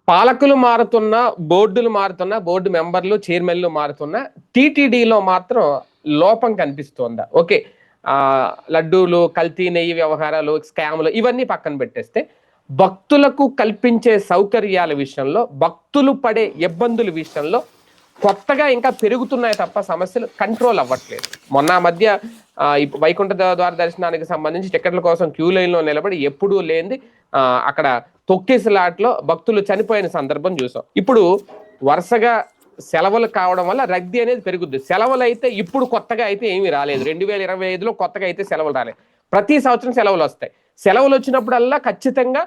పాలకులు మారుతున్నా, బోర్డులు మారుతున్నా, బోర్డు మెంబర్లు, చైర్మన్లు మారుతున్నా, టీటీడీలో మాత్రం లోపం కనిపిస్తోందా? ఓకే. లడ్డూలు, కల్తీ నెయ్యి వ్యవహారాలు, స్కాములు ఇవన్నీ పక్కన పెట్టేస్తే, భక్తులకు కల్పించే సౌకర్యాల విషయంలో, భక్తులు పడే ఇబ్బందుల విషయంలో కొత్తగా ఇంకా పెరుగుతున్నాయి తప్ప సమస్యలు కంట్రోల్ అవ్వట్లేదు. మొన్న మధ్య వైకుంఠ ద్వార దర్శనానికి సంబంధించి టికెట్ల కోసం క్యూ లైన్లో నిలబడి ఎప్పుడూ లేనిది అక్కడ తొక్కేసలాట్లో భక్తులు చనిపోయిన సందర్భం చూసాం. ఇప్పుడు వరుసగా సెలవులు కావడం వల్ల రద్దీ అనేది పెరుగుద్ది. సెలవులు అయితే ఇప్పుడు కొత్తగా అయితే ఏమీ రాలేదు. 2025లో కొత్తగా అయితే సెలవులు రాలేదు. ప్రతి సంవత్సరం సెలవులు వస్తాయి. సెలవులు వచ్చినప్పుడల్లా ఖచ్చితంగా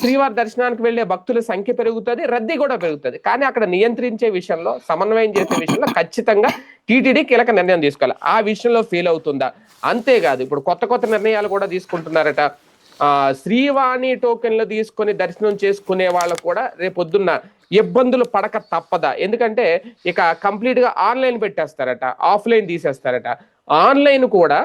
శ్రీవారి దర్శనానికి వెళ్లే భక్తుల సంఖ్య పెరుగుతుంది, రద్దీ కూడా పెరుగుతుంది. కానీ అక్కడ నియంత్రించే విషయంలో, సమన్వయం చేసే విషయంలో ఖచ్చితంగా టీటీడీ కీలక నిర్ణయం తీసుకోవాలి. ఆ విషయంలో ఫెయిల్ అవుతుందా? అంతేకాదు, ఇప్పుడు కొత్త కొత్త నిర్ణయాలు కూడా తీసుకుంటున్నారట. శ్రీవాణి టోకెన్లు తీసుకొని దర్శనం చేసుకునే వాళ్ళు కూడా రేపొద్దున్న ఇబ్బందులు పడక తప్పదా? ఎందుకంటే ఇక కంప్లీట్ గా ఆన్లైన్ పెట్టేస్తారట, ఆఫ్లైన్ తీసేస్తారట. ఆన్లైన్ కూడా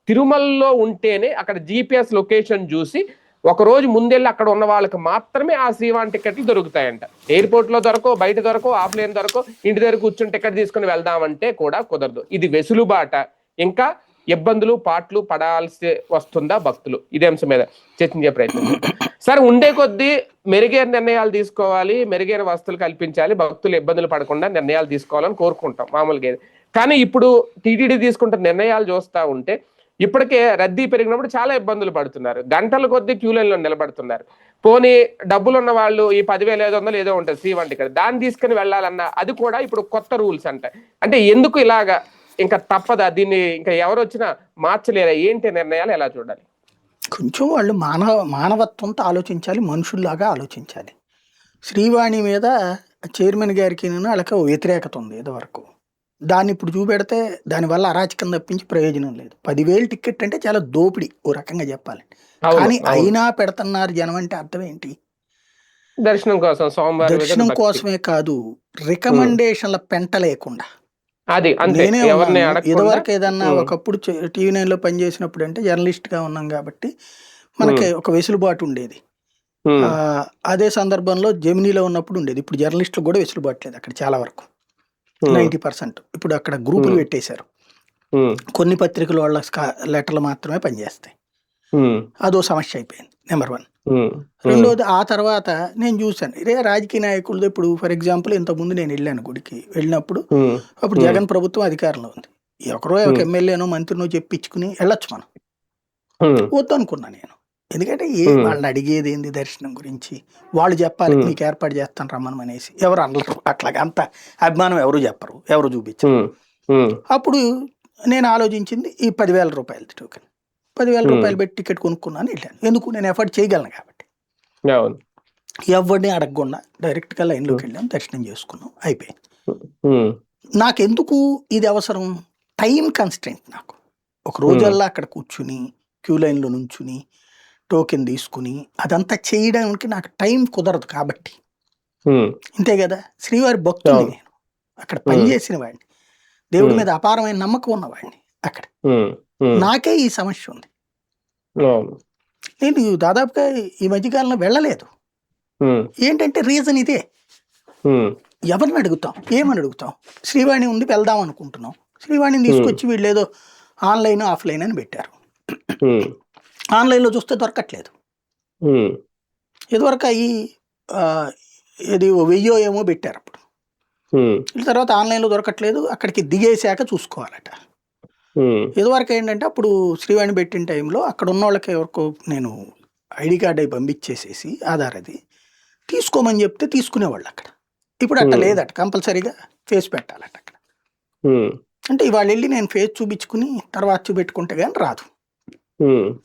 తిరుమలలో ఉంటేనే అక్కడ జిపిఎస్ లొకేషన్ చూసి ఒక రోజు ముందెళ్ళి అక్కడ ఉన్న వాళ్ళకి మాత్రమే ఆ శ్రీవాణి టికెట్లు దొరుకుతాయంట. ఎయిర్పోర్ట్ లో దొరకవు, బయట దొరకవు, ఆఫ్లైన్ దొరకవు. ఇంటి దగ్గర కూర్చొని టికెట్ తీసుకుని వెళ్దామంటే కూడా కుదరదు. ఇది వెసులుబాట, ఇంకా ఇబ్బందులు పాటలు పడాల్సి వస్తుందా భక్తులు? ఇదే అంశం మీద చర్చించే ప్రయత్నం చేద్దాం. సరే, ఉండే కొద్దీ మెరుగైన నిర్ణయాలు తీసుకోవాలి, మెరుగైన వసతులు కల్పించాలి, భక్తులు ఇబ్బందులు పడకుండా నిర్ణయాలు తీసుకోవాలని కోరుకుంటాం మామూలుగా. కానీ ఇప్పుడు టీటీడీ తీసుకుంటున్న నిర్ణయాలు చూస్తూ ఉంటే ఇప్పటికే రద్దీ పెరిగినప్పుడు చాలా ఇబ్బందులు పడుతున్నారు. గంటల కొద్దీ క్యూ లైన్లో నిలబడుతున్నారు. పోనీ డబ్బులు ఉన్న వాళ్ళు ఈ 10,500 ఏదో ఉంటుంది శ్రీవాణి టికెట్, దాన్ని తీసుకుని వెళ్ళాలన్నా అది కూడా ఇప్పుడు కొత్త రూల్స్ అంటే ఎందుకు ఇలాగా? ఇంకా తప్పదా? దీన్ని ఇంకా ఎవరు వచ్చినా మార్చలేరా? ఏంటి నిర్ణయాలు ఎలా చూడాలి? కొంచెం వాళ్ళు మానవత్వంతో ఆలోచించాలి, మనుషుల్లాగా ఆలోచించాలి. శ్రీవాణి మీద చైర్మన్ గారికి వాళ్ళకి వ్యతిరేకత ఉంది ఏదో వరకు. దాన్ని ఇప్పుడు చూపెడితే దానివల్ల అరాచకం తప్పించి ప్రయోజనం లేదు. 10,000 టికెట్ అంటే చాలా దోపిడి ఓ రకంగా చెప్పాలి. కానీ అయినా పెడుతున్నారు జనం అంటే అర్థం ఏంటి? దర్శనం కోసం, సోమవారం దర్శనం కోసమే కాదు, రికమెండేషన్ల పెంట లేకుండా. నేనే ఇదివరకు ఏదన్నా ఒకప్పుడు TV9 లో పనిచేసినప్పుడు అంటే జర్నలిస్ట్ గా ఉన్నాం కాబట్టి మనకి ఒక వెసులుబాటు ఉండేది. అదే సందర్భంలో జెమినీలో ఉన్నప్పుడు ఉండేది. ఇప్పుడు జర్నలిస్టులు కూడా వెసులుబాటు లేదు అక్కడ చాలా వరకు, 90%. ఇప్పుడు అక్కడ గ్రూపులు పెట్టేశారు. కొన్ని పత్రికలు వాళ్ళ లెటర్లు మాత్రమే పనిచేస్తాయి. అదో సమస్య అయిపోయింది, నెంబర్ 1. రెండోది, ఆ తర్వాత నేను చూశాను రాజకీయ నాయకులతో. ఇప్పుడు ఫర్ ఎగ్జాంపుల్ ఇంతకుముందు నేను వెళ్ళాను గుడికి, వెళ్ళినప్పుడు అప్పుడు జగన్ ప్రభుత్వం అధికారంలో ఉంది. ఒకరో ఒక ఎమ్మెల్యేనో మంత్రినో చెప్పించుకుని వెళ్ళొచ్చు మనం. వద్దు అనుకున్నా నేను. ఎందుకంటే వాళ్ళని అడిగేది ఏంది దర్శనం గురించి? వాళ్ళు చెప్పాలి మీకు ఏర్పాటు చేస్తాను రమ్మనం అనేసి. ఎవరు అనరు అట్లాగా, అంత అభిమానం ఎవరు చెప్పరు, ఎవరు చూపించరు. అప్పుడు నేను ఆలోచించింది ఈ 10,000 రూపాయల టోకెన్. 10,000 రూపాయలు పెట్టి టికెట్ కొనుక్కున్నాను, వెళ్ళాను. ఎందుకు? నేను ఎఫర్ట్ చేయగలను కాబట్టి. ఎవరిని అడగకుండా డైరెక్ట్గా లైన్లోకి వెళ్ళాం, దర్శనం చేసుకున్నాం, అయిపోయింది. నాకెందుకు ఇది అవసరం? టైం కన్స్ట్రెంట్ నాకు. ఒక రోజల్లా అక్కడ కూర్చుని క్యూ లైన్లో నుంచుని టోకెన్ తీసుకుని అదంతా చేయడానికి నాకు టైం కుదరదు కాబట్టి. ఇంతే కదా, శ్రీవారి భక్తుని నేను, అక్కడ పనిచేసిన వాడిని, దేవుడి మీద అపారమైన నమ్మకం ఉన్నవాడిని. అక్కడ నాకే ఈ సమస్య ఉంది. నేను దాదాపుగా ఈ మధ్యకాలంలో వెళ్ళలేదు. ఏంటంటే రీజన్ ఇదే. ఎవరిని అడుగుతాం, ఏమని అడుగుతాం? శ్రీవాణి ఉంది వెళ్దాం అనుకుంటున్నాం, శ్రీవాణిని తీసుకొచ్చి వీళ్ళు ఏదో ఆన్లైన్ ఆఫ్లైన్ అని పెట్టారు. ఆన్లైన్లో చూస్తే దొరకట్లేదు. ఇదివరకు ఇది 1000 ఏమో పెట్టారు అప్పుడు. తర్వాత ఆన్లైన్లో దొరకట్లేదు, అక్కడికి దిగేసాక చూసుకోవాలట. ఇదివరకు ఏంటంటే అప్పుడు శ్రీవాణి పెట్టిన టైంలో అక్కడ ఉన్న వాళ్ళకి ఎవరికో నేను ఐడి కార్డ్ అయి పంపించేసేసి ఆధార్ అది తీసుకోమని చెప్తే తీసుకునేవాళ్ళు అక్కడ. ఇప్పుడు అట్లా లేదట, కంపల్సరీగా ఫేస్ పెట్టాలట అక్కడ. అంటే ఇవాళ వెళ్ళి నేను ఫేస్ చూపించుకుని తర్వాత చూపెట్టుకుంటే కానీ రాదు.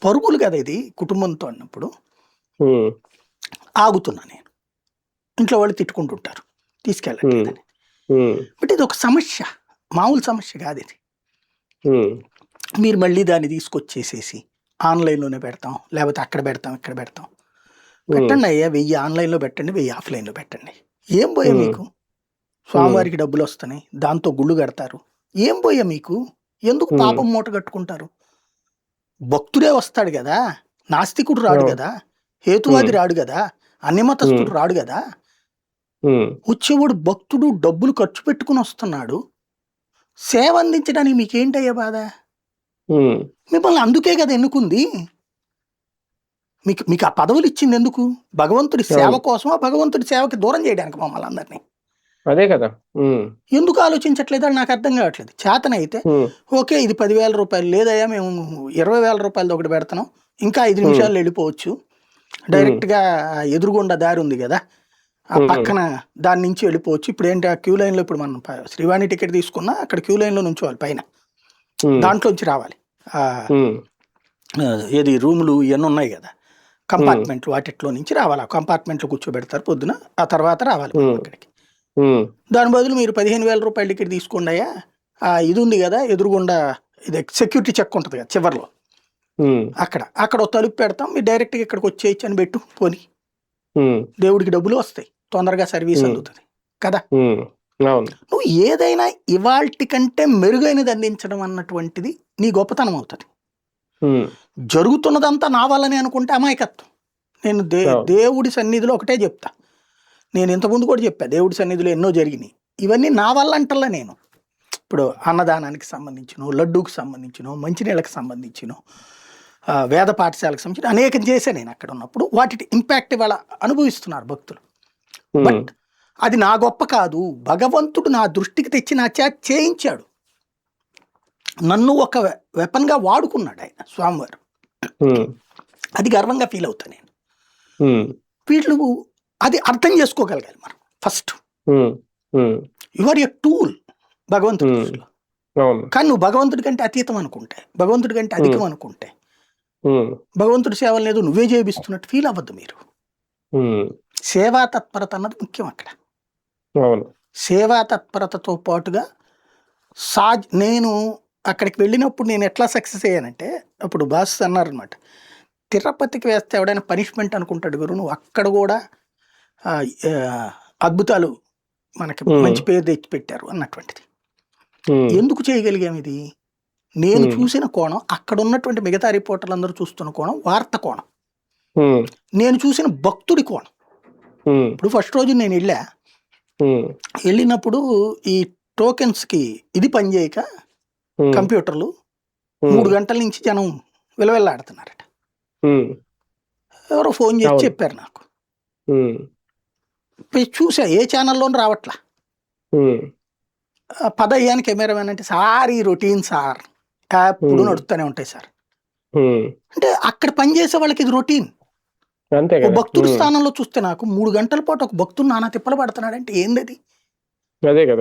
పరుగులు కదా ఇది, కుటుంబంతో అన్నప్పుడు ఆగుతున్నా నేను. ఇంట్లో వాళ్ళు తిట్టుకుంటుంటారు తీసుకెళ్ళట్లేదని. బట్ ఇది ఒక సమస్య, మామూలు సమస్య కాదు ఇది. మీరు మళ్ళీ దాన్ని తీసుకొచ్చేసేసి ఆన్లైన్లోనే పెడతాం, లేకపోతే అక్కడ పెడతాం ఇక్కడ పెడతాం. పెట్టండి అయ్యా, 1000 ఆన్లైన్లో పెట్టండి, 1000 ఆఫ్లైన్లో పెట్టండి. ఏం పోయా మీకు? స్వామివారికి డబ్బులు వస్తున్నాయి, దాంతో గుళ్ళు కడతారు. ఏం పోయా మీకు? ఎందుకు పాపం మూట కట్టుకుంటారు? భక్తుడే వస్తాడు కదా, నాస్తికుడు రాడు కదా, హేతువాది రాడు కదా, అన్యమతస్థుడు రాడు కదా. వచ్చేవాడు భక్తుడు డబ్బులు ఖర్చు పెట్టుకుని వస్తున్నాడు, సేవ అందించడానికి మీకేంటయ్యా బాధ? మిమ్మల్ని అందుకే కదా ఎన్నుకుంది. మీకు మీకు ఆ పదవులు ఇచ్చింది ఎందుకు? భగవంతుడి సేవ కోసమా, భగవంతుడి సేవకి దూరం చేయడానికి మమ్మల్ని అందరినీ? అదే కదా. ఎందుకు ఆలోచించట్లేదు అని నాకు అర్థం కావట్లేదు. చేతనైతే ఓకే, ఇది 10,000 రూపాయలు, లేదయ్యా మేము 20,000 రూపాయలది ఒకటి పెడతాం, ఇంకా 5 నిమిషాలు వెళ్ళిపోవచ్చు, డైరెక్ట్గా ఎదురుగుండా దారి ఉంది కదా ఆ పక్కన, దాని నుంచి వెళ్ళిపోవచ్చు. ఇప్పుడు ఏంటి, ఆ క్యూ లైన్లో ఇప్పుడు మనం శ్రీవాణి టికెట్ తీసుకున్నా అక్కడ క్యూ లైన్లో నుంచోవాలి, పైన దాంట్లోంచి రావాలి. ఏది రూములు ఇవన్నీ ఉన్నాయి కదా కంపార్ట్మెంట్లు, వాటిట్లో నుంచి రావాలి. ఆ కంపార్ట్మెంట్లో కూర్చోబెడతారు పొద్దున, ఆ తర్వాత రావాలి అక్కడికి. దాని బదులు మీరు 15,000 రూపాయల టికెట్ తీసుకోండి అయ్యా, ఇది ఉంది కదా ఎదురుగుండా, ఇది సెక్యూరిటీ చెక్ ఉంటుంది కదా చివర్లో, అక్కడ ఒక తలుపు పెడతాం, మీరు డైరెక్ట్గా ఇక్కడికి వచ్చేయచ్చు అని పెట్టు, పోని దేవుడికి డబ్బులు వస్తాయి, తొందరగా సర్వీస్ అందుతుంది కదా. నువ్వు ఏదైనా ఇవాల్టి కంటే మెరుగైనది అందించడం అన్నటువంటిది నీ గొప్పతనం అవుతుంది. జరుగుతున్నదంతా నా వల్లనే అనుకుంటే అమాయకత్వం. నేను దేవుడి సన్నిధిలో ఒకటే చెప్తా, నేను ఇంతకుముందు కూడా చెప్పా, దేవుడి సన్నిధిలో ఎన్నో జరిగినాయి, ఇవన్నీ నా వల్ల అంటల్లా. నేను ఇప్పుడు అన్నదానానికి సంబంధించినో, లడ్డూకి సంబంధించినో, మంచినీళ్ళకి సంబంధించినో, వేద పాఠశాలకు సంబంధించిన అనేకం చేశాను నేను అక్కడ ఉన్నప్పుడు. వాటి ఇంపాక్ట్ ఇవాళ అనుభవిస్తున్నారు భక్తులు. బట్ అది నా గొప్ప కాదు, భగవంతుడు నా దృష్టికి తెచ్చి నా చేత చేయించాడు, నన్ను ఒక వెపన్గా వాడుకున్నాడు ఆయన స్వామివారు. అది గర్వంగా ఫీల్ అవుతా నేను. వీళ్ళు అది అర్థం చేసుకోగలగాలి మనం first. You are a tool భగవంతుడి దృష్టిలో. కానీ నువ్వు భగవంతుడి కంటే అతీతం అనుకుంటే, భగవంతుడి కంటే అధికం అనుకుంటే, భగవంతుడి సేవలు లేదు నువ్వే చేపిస్తున్నట్టు ఫీల్ అవ్వద్దు మీరు. సేవా తత్పరత అన్నది ముఖ్యం అక్కడ. సేవా తత్పరతతో పాటుగా నేను అక్కడికి వెళ్ళినప్పుడు నేను ఎట్లా సక్సెస్ అయ్యానంటే, అప్పుడు బాస్ అన్నారనమాట, తిరుపతికి వేస్తే ఎవడైనా పనిష్మెంట్ అనుకుంటాడు గురు, నువ్వు అక్కడ కూడా అద్భుతాలు మనకి మంచి పేరు తెచ్చి పెట్టారు అన్నటువంటిది. ఎందుకు చేయగలిగాం ఇది? నేను చూసిన కోణం, అక్కడ ఉన్నటువంటి మిగతా రిపోర్టర్లు అందరూ చూస్తున్న కోణం వార్త కోణం, నేను చూసిన భక్తుడి కోణం. ఇప్పుడు ఫస్ట్ రోజు నేను వెళ్ళినప్పుడు ఈ టోకెన్స్కి ఇది పనిచేయక కంప్యూటర్లు 3 గంటల నుంచి జనం విలవెల్లాడుతున్నారట. ఎవరో ఫోన్ చేసి చెప్పారు నాకు, చూసా ఏ ఛానల్లోనూ రావట్లా. పదయ్యాని కెమెరామెన్ అంటే, సార్ ఈ రొటీన్ సార్ ఎప్పుడు నడుస్తూనే ఉంటాయి సార్ అంటే, అక్కడ పనిచేసే వాళ్ళకి ఇది రొటీన్. భక్తుడి స్థానంలో చూస్తే నాకు 3 గంటల పాటు ఒక భక్తుడు నానా తిప్పలు పడుతున్నాడంటే ఏంది అది?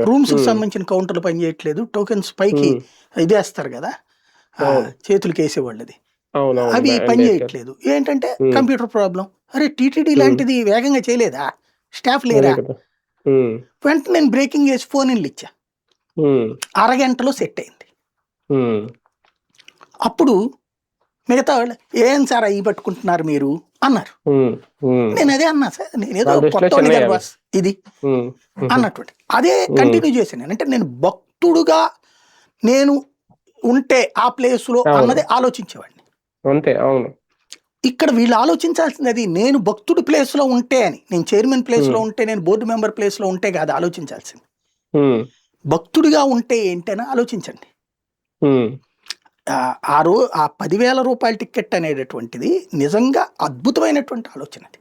రూమ్స్ కి సంబంధించిన కౌంటర్లు పనిచేయట్లేదు, టోకెన్స్ పైకి ఇదేస్తారు కదా చేతులకి వేసేవాళ్ళది, అవి పని చేయట్లేదు. ఏంటంటే కంప్యూటర్ ప్రాబ్లం. అరే టీటీడీ లాంటిది వేగంగా చేయలేదా? స్టాఫ్ లేరా? వెంటనే నేను బ్రేకింగ్ చేసి ఫోన్ ఇచ్చా, అరగంటలో సెట్ అయింది. అప్పుడు మిగతా వాళ్ళు ఏం సార్ అయ్యి పట్టుకుంటున్నారు మీరు అన్నారు. నేను అదే అన్నా, సార్ నేనేదో కొత్త బాస్ ఇది అన్నటువంటి అదే కంటిన్యూ చేశాను. అంటే నేను భక్తుడుగా నేను ఉంటే ఆ ప్లేస్ లో అన్నది ఆలోచించేవాడిని. ఇక్కడ వీళ్ళు ఆలోచించాల్సింది అది, నేను భక్తుడి ప్లేస్ లో ఉంటే అని. నేను చైర్మన్ ప్లేస్ లో ఉంటే, నేను బోర్డు మెంబర్ ప్లేస్ లో ఉంటే కాదు ఆలోచించాల్సింది, భక్తుడిగా ఉంటే ఏంటని ఆలోచించండి. ఆ 10,000 రూపాయల టికెట్ అనేటటువంటిది నిజంగా అద్భుతమైనటువంటి ఆలోచన. అది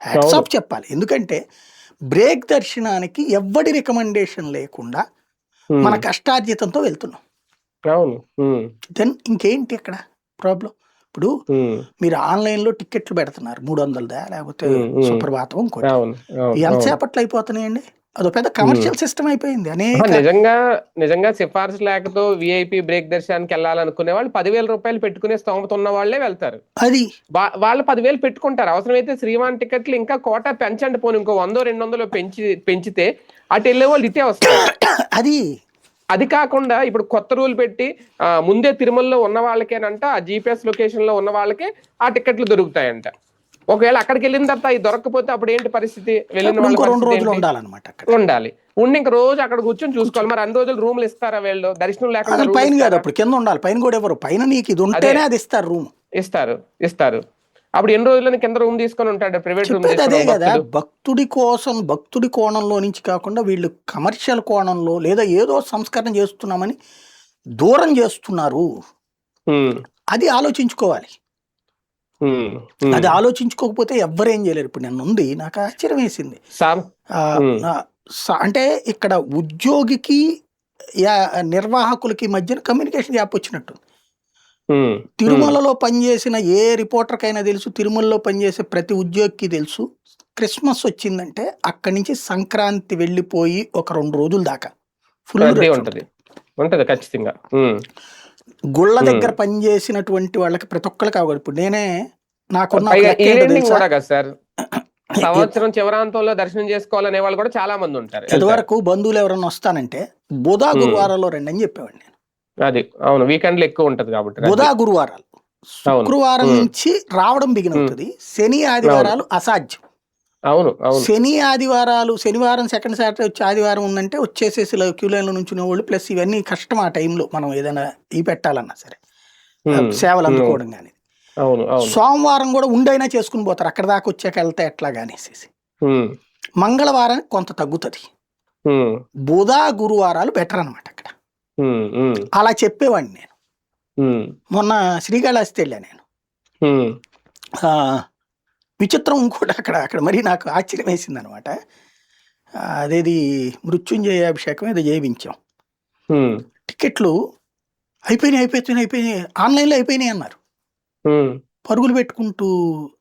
హ్యాట్స్ ఆఫ్ చెప్పాలి. ఎందుకంటే బ్రేక్ దర్శనానికి ఎవ్వడి రికమెండేషన్ లేకుండా మన కష్టార్జితంతో వెళ్తున్నాం. దెన్ ఇంకేంటి అక్కడ ప్రాబ్లం? ఇప్పుడు మీరు ఆన్లైన్ లో టికెట్లు పెడుతున్నారు, 300 లేకపోతే సుప్రభాతం ఇంకోటి, ఎంతసేపట్లో అయిపోతున్నాయండి? అదో పెద్ద కమర్షియల్ సిస్టమ్ అయిపోయింది. నిజంగా సిఫార్సు లేకతో విఐపి బ్రేక్ దర్శనానికి వెళ్ళాలనుకునే వాళ్ళు 10,000 రూపాయలు పెట్టుకునే స్తోమత ఉన్న వాళ్ళే వెళ్తారు. అది వాళ్ళు 10,000 పెట్టుకుంటారు. అవసరమైతే శ్రీవాణి టికెట్లు ఇంకా కోటా పెంచండి, పోనీ ఇంకో 100-200 పెంచితే అటు వెళ్ళే వాళ్ళు ఇటే వస్తారు. అది కాకుండా ఇప్పుడు కొత్త రూల్ పెట్టి ముందే తిరుమలలో ఉన్న వాళ్ళకేనంట, ఆ జిపిఎస్ లొకేషన్ లో ఉన్న వాళ్ళకే ఆ టికెట్లు దొరుకుతాయంట. ఒకవేళ అక్కడికి వెళ్ళిన తర్వాత ఇది దొరకకపోతే అప్పుడు ఏంటి పరిస్థితి? వెళ్ళిన వాళ్ళు ఉండాలి, ఉండి ఇంక రోజు అక్కడ కూర్చొని చూసుకోవాలి. మరి అన్ని రోజులు రూమ్లు ఇస్తారా వీళ్ళు? దర్శనం లేకుండా పైన కాదు, అప్పుడు కింద ఉండాలి. పైన కూడా ఎవరు? పైన నీకు ఇది ఉంటేనే అది ఇస్తారు, రూమ్ ఇస్తారు. అప్పుడు ఎన్ని రోజులని కింద రూమ్ తీసుకొని ఉంటాడు, ప్రైవేట్ రూమ్ చెప్పేది అదే కదా, తీసుకొని. భక్తుడి కోసం భక్తుడి కోణంలో నుంచి కాకుండా వీళ్ళు కమర్షియల్ కోణంలో లేదా ఏదో సంస్కరణ చేస్తున్నామని దూరం చేస్తున్నారు. అది ఆలోచించుకోవాలి. అది ఆలోచించుకోకపోతే ఎవ్వరేం చేయలేరు. ఇప్పుడు నేను ఉంది, నాకు ఆశ్చర్యం వేసింది. అంటే ఇక్కడ ఉద్యోగికి నిర్వాహకులకి మధ్యన కమ్యూనికేషన్ గ్యాప్ వచ్చినట్టు. తిరుమలలో పనిచేసిన ఏ రిపోర్టర్కైనా తెలుసు, తిరుమలలో పనిచేసే ప్రతి ఉద్యోగికి తెలుసు, క్రిస్మస్ వచ్చిందంటే అక్కడి నుంచి సంక్రాంతి వెళ్ళిపోయి ఒక 2 రోజుల దాకా ఫుల్ ఉంటది ఖచ్చితంగా. గుళ్ళ దగ్గర పనిచేసినటువంటి వాళ్ళకి ప్రతి ఒక్కరికి కావాలి. ఇప్పుడు నేనే నాకున్న సార్, సంవత్సరం చివరాంతంలో దర్శనం చేసుకోవాలనే వాళ్ళు కూడా చాలా మంది ఉంటారు. ఇదివరకు బంధువులు ఎవరన్నా వస్తానంటే బుధ గురువారాల్లో రండి అని చెప్పేవాడిని నేను. అది అవును, వీకెండ్ లో ఎక్కువ ఉంటది కాబట్టి. బుధ గురువారాలు, శుక్రవారం నుంచి రావడం బిగిన్ అవుతుంది. శని ఆదివారాలు అసాధ్యం. అవును అవును. శని ఆదివారాలు, శనివారం సెకండ్ సాటర్డే వచ్చి ఆదివారం ఉందంటే వచ్చేసేసి క్యూ లైన్ లో నుంచునే వాళ్ళు, ప్లస్ ఇవన్నీ కష్టం ఆ టైంలో మనం ఏదైనా పెట్టాలన్నా సరే, సేవలు అందుకోవడం కానీ. సోమవారం కూడా ఉండైనా చేసుకుని పోతారు, అక్కడ దాకా వచ్చాక వెళ్తే ఎట్లాగా అనేసి. మంగళవారానికి కొంత తగ్గుతుంది. బుధ గురువారాలు బెటర్ అనమాట అక్కడ. అలా చెప్పేవాడిని నేను. మొన్న శ్రీకాళహస్తి వెళ్ళా నేను. విచిత్రం కూడా అక్కడ మరి నాకు ఆశ్చర్యం వేసింది అనమాట. అదేది మృత్యుంజయ అభిషేకం ఏదో చేయించాం. టికెట్లు అయిపోయినాయి ఆన్లైన్లో అయిపోయినాయి అన్నారు. పరుగులు పెట్టుకుంటూ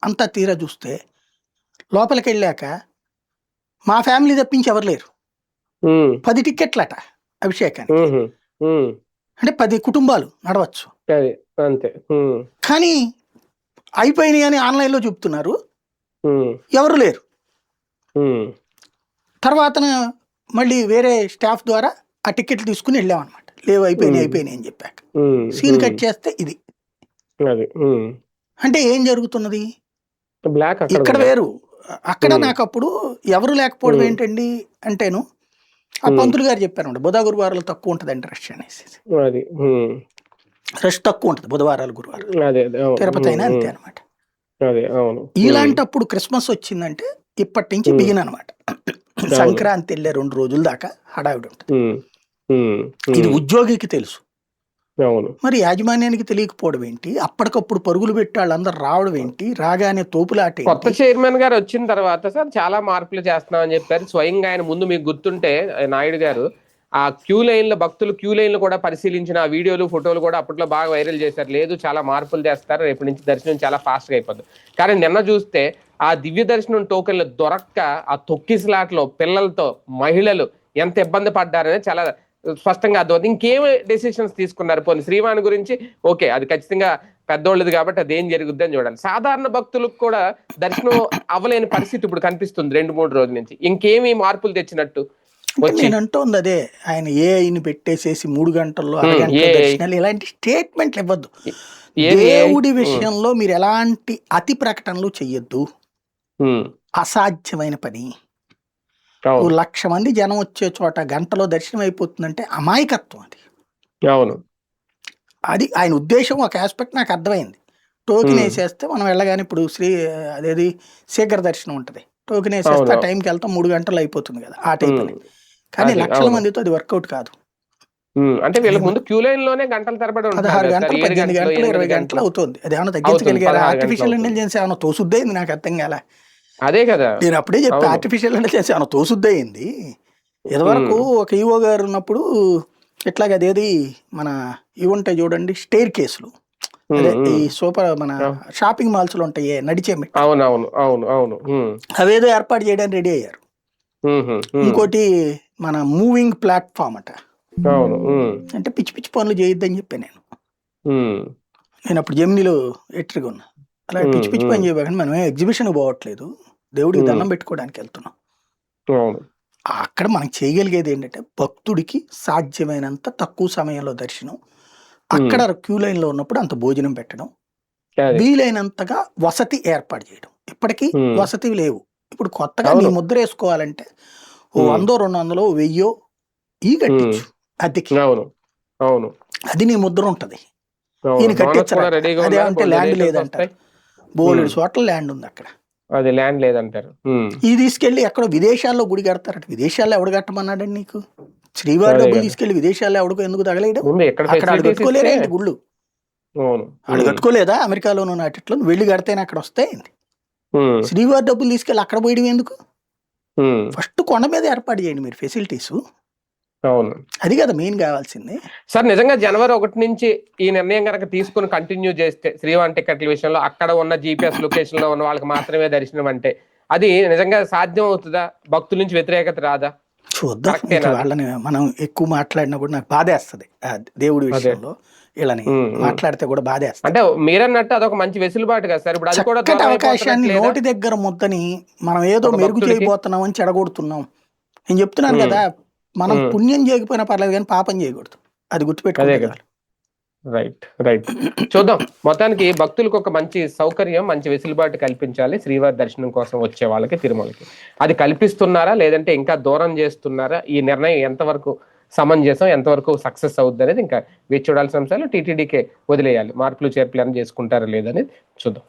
అంతా తీరా చూస్తే లోపలికి వెళ్ళాక మా ఫ్యామిలీ తప్పించి ఎవరు లేరు. 10 టికెట్లట అభిషేకానికి. అంటే 10 కుటుంబాలు నడవచ్చు. కానీ అయిపోయినాయి అని ఆన్లైన్లో చెప్తున్నారు, ఎవరు లేరు. తర్వాత మళ్ళీ వేరే స్టాఫ్ ద్వారా ఆ టికెట్లు తీసుకుని వెళ్ళామన్నమాట. లేవు, అయిపోయినాయి అని చెప్పాక సీన్ కట్ చేస్తే ఇది. అంటే ఏం జరుగుతున్నది ఇక్కడ వేరు, అక్కడ. నాకు అప్పుడు ఎవరు లేకపోవడం ఏంటండి అంటేను, ఆ పంతులు గారు చెప్పారు బుధ గురువారాలు తక్కువ ఉంటుందండి రష్ అనేసి. రష్ తక్కువ ఉంటుంది బుధవారాలు గురువారాలు, తిరుపతి అయినా అంతే అనమాట. ఇలాంటప్పుడు క్రిస్మస్ వచ్చిందంటే ఇప్పటి నుంచి బిగిన్ అనమాట. సంక్రాంతి వెళ్ళే 2 రోజుల దాకా హడావిడి ఉంటుంది. ఇది ఉద్యోగికి తెలుసు, మరి యాజమాన్యానికి తెలియకపోవడం ఏంటి? అప్పటికప్పుడు పరుగులు పెట్టి వాళ్ళందరూ రావడం ఏంటి? రాగానే తోపులాట. కొత్త చైర్మన్ గారు వచ్చిన తర్వాత సార్ చాలా మార్పులు చేస్తున్నామని చెప్పారు. స్వయంగా ఆయన ముందు మీకు గుర్తుంటే నాయుడు గారు ఆ క్యూ లైన్ల భక్తులు క్యూ లైన్లు కూడా పరిశీలించిన ఆ వీడియోలు ఫోటోలు కూడా అప్పట్లో బాగా వైరల్ చేశారు. లేదు, చాలా మార్పులు చేస్తారు, రేపటి నుంచి దర్శనం చాలా ఫాస్ట్గా అయిపోతుంది. కానీ నిన్న చూస్తే ఆ దివ్య దర్శనం టోకెన్లు దొరక్క ఆ తొక్కిసలాట్లో పిల్లలతో మహిళలు ఎంత ఇబ్బంది పడ్డారనే చాలా స్పష్టంగా అర్థం. ఇంకేం డెసిషన్స్ తీసుకున్నారు? పోనీ శ్రీవాణి గురించి ఓకే, అది ఖచ్చితంగా పెద్దోళ్ళది కాబట్టి అదేం జరుగుద్ది అని చూడాలి. సాధారణ భక్తులకు కూడా దర్శనం అవ్వలేని పరిస్థితి ఇప్పుడు కనిపిస్తుంది 2-3 రోజుల నుంచి. ఇంకేమి మార్పులు తెచ్చినట్టు నేను అంటోంది అదే. ఆయన ఏఐని పెట్టేసేసి 3 గంటల్లో 6 గంటల దర్శనాలు, ఇలాంటి స్టేట్మెంట్లు ఇవ్వద్దు. దేవుడి విషయంలో మీరు ఎలాంటి అతి ప్రకటనలు చెయ్యొద్దు, అసాధ్యమైన పని. 1,00,000 మంది జనం వచ్చే చోట గంటలో దర్శనం అయిపోతుందంటే అమాయకత్వం అది. అది ఆయన ఉద్దేశం. ఒక ఆస్పెక్ట్ నాకు అర్థమైంది. టోకెన్ వేసేస్తే మనం వెళ్ళగానే ఇప్పుడు అదేది శీఘ్ర దర్శనం ఉంటుంది, టోకెన్ వేసేస్తే ఆ టైంకి వెళ్తాం, 3 గంటలు అయిపోతుంది కదా, ఆ టైం. కానీ 1,00,000 మందితో అది వర్కౌట్ కాదు. అంటే వీళ్ళ ముందు క్యూ లైన్ లోనే గంటల తరబడి 16 గంటలు 18 గంటలు 20 గంటలు అవుతుంది. అది ఏమైనా తగ్గించగలిగారు? ఆర్టిఫిషియల్ ఇంటెలిజెన్స్ ఏమైనా తోసుద్దయింది? నాకు అర్థం కాలే. అదే కదా నేను అప్పుడే చెప్పి, ఆర్టిఫిషియల్ ఇంటెలిజెన్స్ ఏమైనా తోసుద్దయింది. ఇదివరకు ఒక ఈవో గారు ఉన్నప్పుడు ఇట్లాగ అదేది మన ఇవి ఉంటాయి చూడండి, స్టేర్ కేసులు, అదే ఈ సూపర్ మన షాపింగ్ మాల్స్ లో ఉంటాయి నడిచే మెట్లు, అవేదో ఏర్పాటు చేయడానికి రెడీ అయ్యారు. ఇంకోటి మన మూవింగ్ ప్లాట్ఫామ్ అట. అంటే పిచ్చి పిచ్చి పనులు చేయొద్దని చెప్పా నేను అప్పుడు జెమినీలో ఎట్రిగా ఉన్నా. అలా పిచ్చి పిచ్చి పని చేయకండి, మనం ఎగ్జిబిషన్ పోవట్లేదు, దేవుడికి దండం పెట్టుకోవడానికి వెళ్తున్నాం. అక్కడ మనం చేయగలిగేది ఏంటంటే భక్తుడికి సాధ్యమైనంత తక్కువ సమయంలో దర్శనం, అక్కడ క్యూ లైన్ లో ఉన్నప్పుడు అంత భోజనం పెట్టడం, వీలైనంతగా వసతి ఏర్పాటు చేయడం. ఇప్పటికీ వసతి లేవు. ఇప్పుడు కొత్తగా నీ ముద్ర వేసుకోవాలంటే 100-200 1000 ఈ కట్టించు అద్దెకి, అది నీ ముద్ర ఉంటది. ఈయన కట్టించరా? అదేమంటే ల్యాండ్ లేదంట. బోలెడు చోట్ల ల్యాండ్ ఉంది అక్కడ. అది ల్యాండ్ లేదంటారు. ఇది తీసుకెళ్లి ఎక్కడ విదేశాల్లో గుడి కడతారట. విదేశాల్లో ఎవడు కట్టమన్నాడండి నీకు? శ్రీవారి డబ్బులు తీసుకెళ్లి విదేశాల్లో ఎవడికో ఎందుకు తగలేయడం? అక్కడ ఆడు కట్టుకోలేరేంటి గుళ్ళు? ఆడు కట్టుకోలేదా? అమెరికాలోనూ నాటిట్లో వెళ్ళి కడితేనే అక్కడ వస్తాయండి. శ్రీవారి డబ్బులు తీసుకెళ్ళి అక్కడ పోయడం ఎందుకు? ఫస్ట్ కొండ మీద ఏర్పాటు చేయండి మీరు ఫెసిలిటీస్. అవును, అది కదా మెయిన్ కావాల్సింది. సార్ నిజంగా జనవరి 1 నుంచి ఈ నిర్ణయం కనుక తీసుకుని కంటిన్యూ చేస్తే శ్రీవారి టికెట్ల విషయంలో అక్కడ ఉన్న జీపీఎస్ లొకేషన్ లో ఉన్న వాళ్ళకి మాత్రమే దర్శనం అంటే అది నిజంగా సాధ్యం అవుతుందా? భక్తుల నుంచి వ్యతిరేకత రాదా? చూద్దాం. వాళ్ళని మనం ఎక్కువ మాట్లాడినప్పుడు నాకు బాధేస్తుంది దేవుడి విషయంలో. వీళ్ళని మాట్లాడితే కూడా బాధేస్తుంది. అంటే మీరన్నట్టు అదొక మంచి వెసులుబాటు కదా సార్. ఇప్పుడు అది కూడా అవకాశాన్ని నోటి దగ్గర ముద్దని మనం ఏదో మెరుగు చేయబోతున్నాం అని చెడగొడుతున్నాం. నేను చెప్తున్నాను కదా, మనం పుణ్యం చేయకపోయినా పర్లేదు కానీ పాపం చేయకూడదు. అది గుర్తుపెట్టుకోవాలి. Right right. చూద్దాం. మొత్తానికి భక్తులకు ఒక మంచి సౌకర్యం, మంచి వెసులుబాటు కల్పించాలి శ్రీవారి దర్శనం కోసం వచ్చే వాళ్ళకి, తిరుమలకి. అది కల్పిస్తున్నారా లేదంటే ఇంకా దూరం చేస్తున్నారా? ఈ నిర్ణయం ఎంతవరకు సమంజసం, ఎంతవరకు సక్సెస్ అవుద్ది అనేది ఇంకా వేచి చూడాల్సిన అంశాలు. టీటీడీకే వదిలేయాలి. మార్పులు చేర్పులు చేసుకుంటారా లేదనేది చూద్దాం.